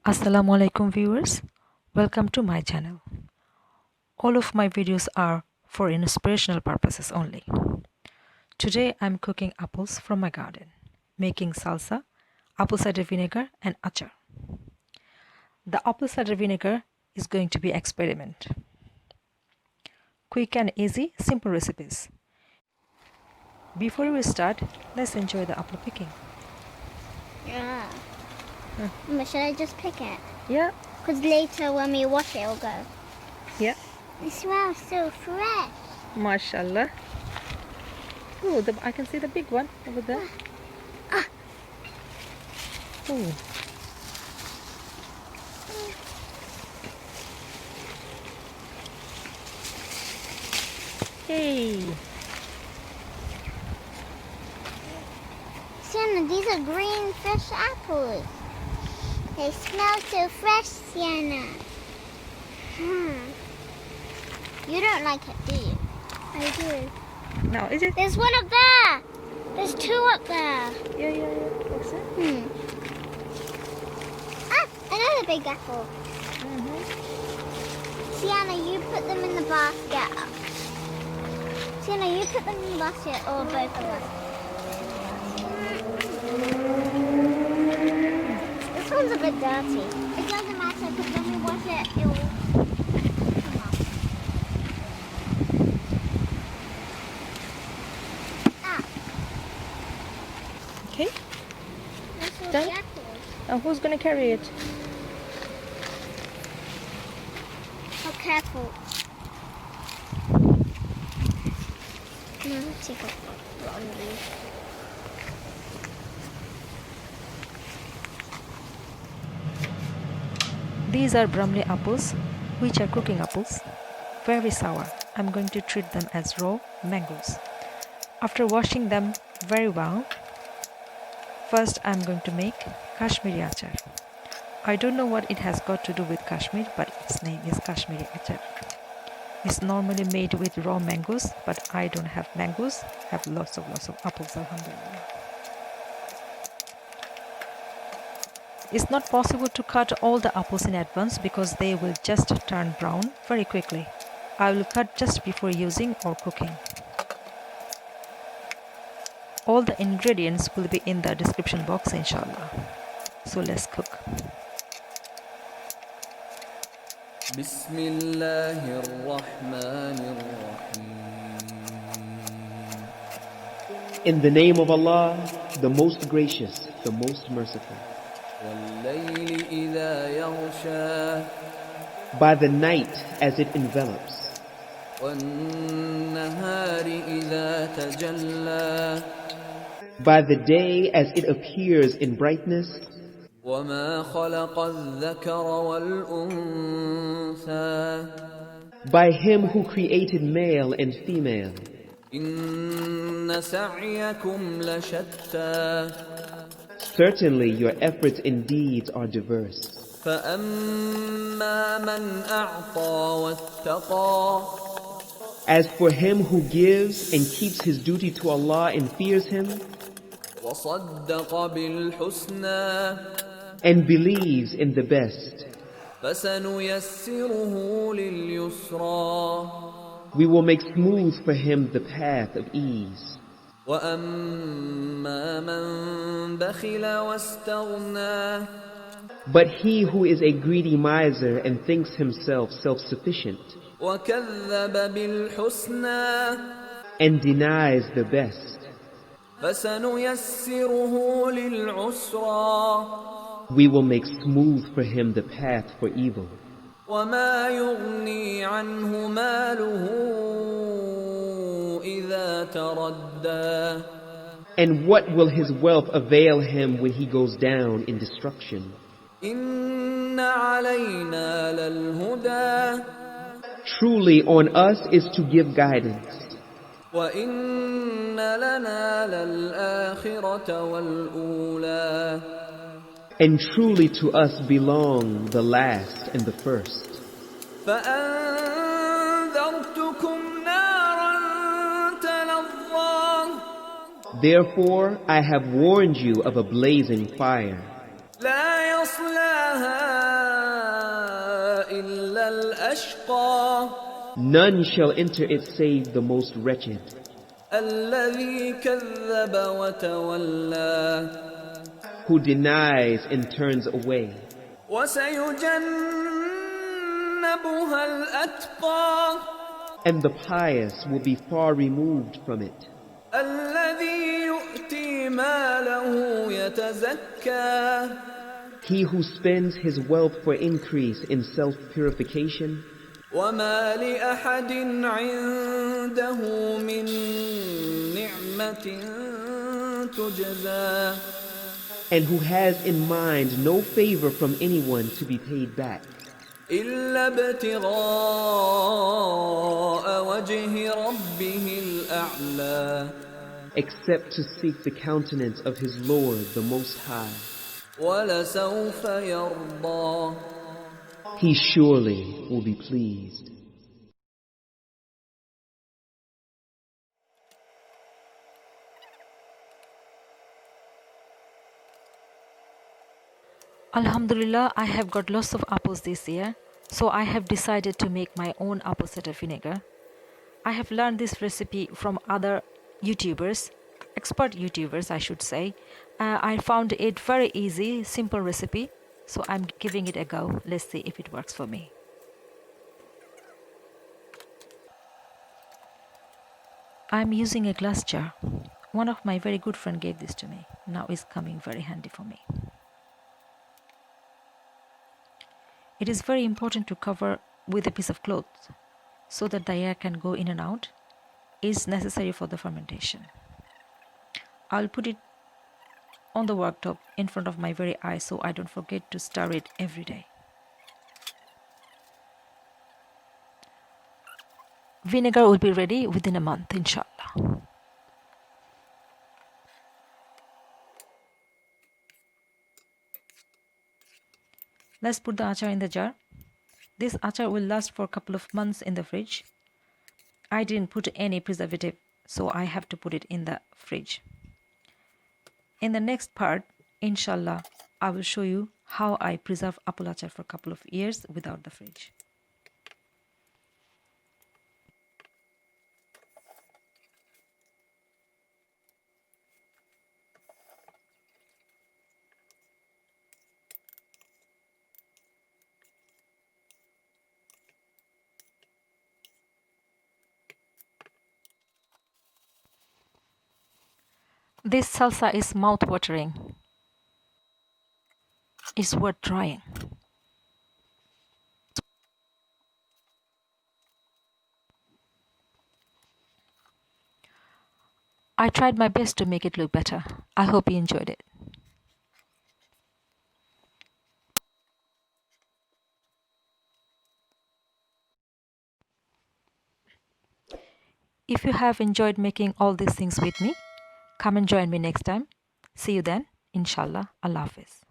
Assalamu alaikum viewers, welcome to my channel. All of my videos are for inspirational purposes only. Today I'm cooking apples from my garden, making salsa, apple cider vinegar and achar. The apple cider vinegar is going to be experiment. Quick and easy, simple recipes. Before we start, let's enjoy the apple picking. Yeah. Should I just pick it? Yeah. Because later when we wash it, it'll go. Yeah. It smells so fresh. Mashallah. Oh, I can see the big one over there. Oh. Hey. Sienna, these are green fresh apples. They smell so fresh, Sienna. You don't like it, do you? I do. Now, is it? There's one up there. There's two up there. Yeah. What's it? Another big apple. Sienna, you put them in the basket. Sienna, you put them in the basket, or both of us. This one's a bit dirty. It doesn't matter because when we wash it, it will come off. Okay. That's all Done? the apples. Now, who's gonna carry it? Oh, careful. No, take a lot of these. These are Brambly apples, which are cooking apples. Very sour. I'm going to treat them as raw mangoes. After washing them very well, first I'm going to make Kashmiri Achar. I don't know what it has got to do with Kashmir, but its name is Kashmiri Achar. It's normally made with raw mangoes, but I don't have mangoes. I have lots of apples, alhamdulillah. It's not possible to cut all the apples in advance because they will just turn brown very quickly. I will cut just before using or cooking. All the ingredients will be in the description box, inshallah. So let's cook. بسم الله الرحمن الرحيم. In the name of Allah, the most gracious, the most merciful. والليل إذا يغشى. By the night as it envelops. والنهار إذا تجلى. By the day as it appears in brightness. وما خلق الذكر والأنثى. By him who created male and female. إن سعيكم لشتى. Certainly your efforts and deeds are diverse. فأما من أعطى واتقى. As for him who gives and keeps his duty to Allah and fears him, وصدق بالحسنى. and believes in the best, فسنيسره لليسرى. we will make smooth for him the path of ease. وأما من بخل واستغنى. But he who is a greedy miser and thinks himself self-sufficient, وكذب بالحسنى. and denies the best, فسنيسره للعسرى. we will make smooth for him the path for evil. وما يغني عنه ماله إذا تردى. And what will his wealth avail him when he goes down in destruction? إن علينا للهدى. Truly on us is to give guidance, وإن لنا للآخرة والأولى. and truly to us belong the last and the first. فأنذرتكم نارا تلظى. Therefore I have warned you of a blazing fire. لا يصلاها إلا الأشقى None shall enter it save the most wretched, الذي كذب وتولى who denies and turns away. وسيجنبها الأتقى And the pious will be far removed from it, الذي يؤتي ماله يتزكى he who spends his wealth for increase in self-purification, وما لأحد عنده من نعمة تجزى and who has in mind no favor from anyone to be paid back, إلا ابتغاء وجه ربه الأعلى except to seek the countenance of his Lord the Most High. ولسوف يرضى He surely will be pleased. Alhamdulillah, I have got lots of apples this year, so I have decided to make my own apple cider vinegar. I have learned this recipe from other YouTubers, expert YouTubers I should say. I found it very easy, simple recipe, so I'm giving it a go. Let's see if it works for me. I'm using a glass jar. One of my very good friend gave this to me. Now it's coming very handy for me. It is very important to cover with a piece of cloth so that the air can go in and out. Is necessary for the fermentation. I'll put it on the worktop in front of my very eyes so I don't forget to stir it every day. Vinegar will be ready within a month, inshallah. Let's put the achar in the jar. This achar will last for a couple of months in the fridge. I didn't put any preservative, so I have to put it in the fridge. In the next part, inshallah, I will show you how I preserve apple achar for a couple of years without the fridge. This salsa is mouth-watering. It's worth trying. I tried my best to make it look better. I hope you enjoyed it. If you have enjoyed making all these things with me, come and join me next time. See you then, inshallah. Allah Hafiz.